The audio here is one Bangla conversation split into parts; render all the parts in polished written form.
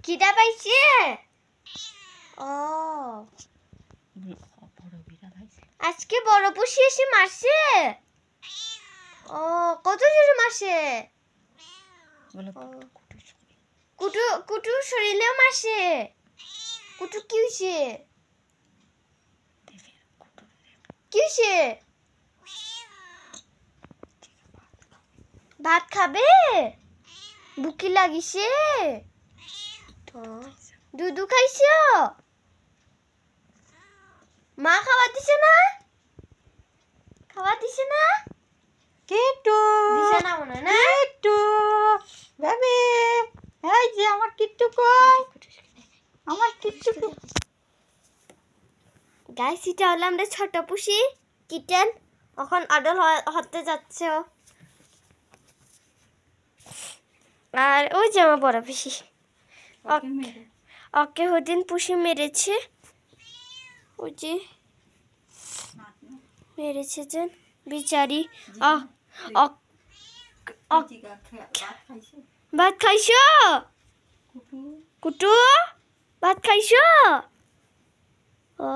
খিদা পাইছে ও আজকে বড় পুষি এসে মারছে ও কত জোরে মারছে কুটু কুটু শরীরেও মারছে কুটু কি হয়েছে কি হয়েছে ভাত খাবে বুকি লাগিছে দুধু খাইছো মা খাওয়া দিছে না কিট্টু দিছে না মনে না কিট্টু বেবি এই যে আমার কিট্টু কই আমার কিট্টু গাইস এটা হলো আমরা ছোট পুষি কিটেন এখন আডল হতে যাচ্ছে ও। আর ওই যে আমার বড় পুষি ওকে ওদিন পুষি মেরেছে ওই যে মেরেছে যেন বিচারি ভাত খাইছো কুটু ভাত খাইছো ও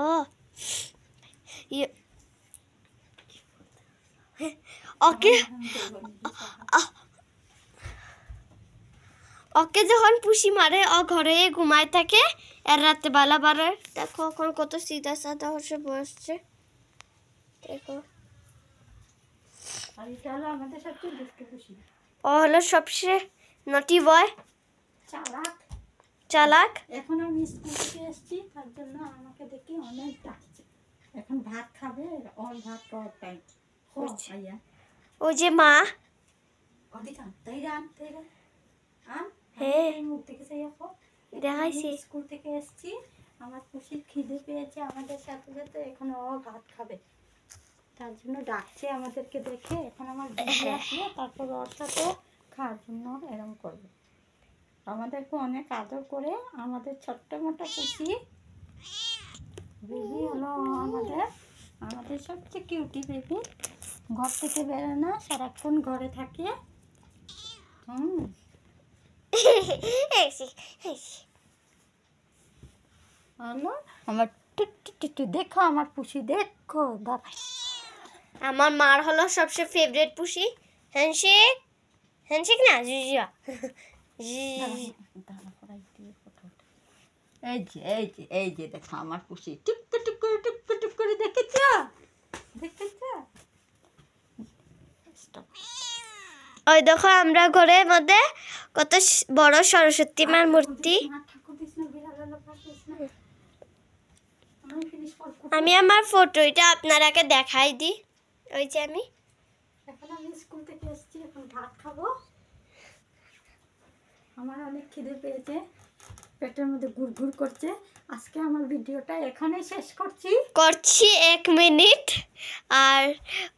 ওকে ওকে যখন পুষি মারে ও ঘরে ঘুমায় থাকে আর রাতে বেলা বারে দেখো এখন কত সিধা সাদা হচ্ছে বসছে দেখো ও হলো সবচেয়ে নটি বয় চালাক এখন আমি স্কুল থেকে এসেছি তার জন্য আমাকে দেখি অনেক ডাকছে এখন ভাত খাবে অল ভাত খাওয়ার টাইম ওই যে মা দেখাইছি স্কুল থেকে এসেছি আমার খুশির খিদে পেয়েছে আমাদের সাথে সাথে এখন ও ভাত খাবে তার জন্য ডাকছে আমাদেরকে দেখে এখন আমার আসলে তারপর ওর সাথে খাওয়ার জন্য এরকম করবে আমাদেরকে অনেক আদর করে আমাদের ছোট্ট মোটা খুশি বেবি হলো আমাদের সবচেয়ে কিউটি বেবি ঘর থেকে বেরো না সারাক্ষণ ঘরে থাকে হলো আমার টুটু দেখো আমার পুষি দেখো বাবা আমার মার হলো সবচেয়ে ফেভারিট পুষি হ্যান্ডশেক হ্যান্ডশেক না জিজিয়া এই যে দেখো আমার পুষি টুক করে দেখেছ ওই দেখো আমরা ঘরের মধ্যে কত বড় সরস্বতী মার মূর্তি আমি আমার ফটোটা আপনারাকে দেখাই দিই ওই যে আমি এখন আমি স্কুল থেকে এসেছি এখন ভাত খাবো আমার অনেক খিদে পেয়েছে পেটের মধ্যে গুড়গুড় করছে আজকে আমার ভিডিওটা এখানেই শেষ করছি 1 মিনিট আর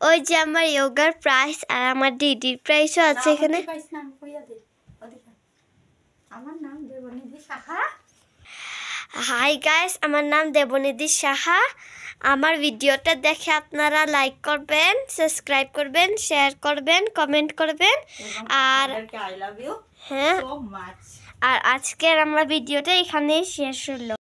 ওই যে আমার যোগার প্রাইস আর আমার দিদির প্রাইসও আছে এখানে আমার নাম দেবনিধি সাহা হাই গাইস আমার নাম দেবনিধি সাহা আমার ভিডিওটা দেখে আপনারা লাইক করবেন সাবস্ক্রাইব করবেন শেয়ার করবেন কমেন্ট করবেন আর আই লাভ ইউ হ্যাঁ সো মাচ আর আজকের আমরা ভিডিওটা এখানেই শেষ হলো।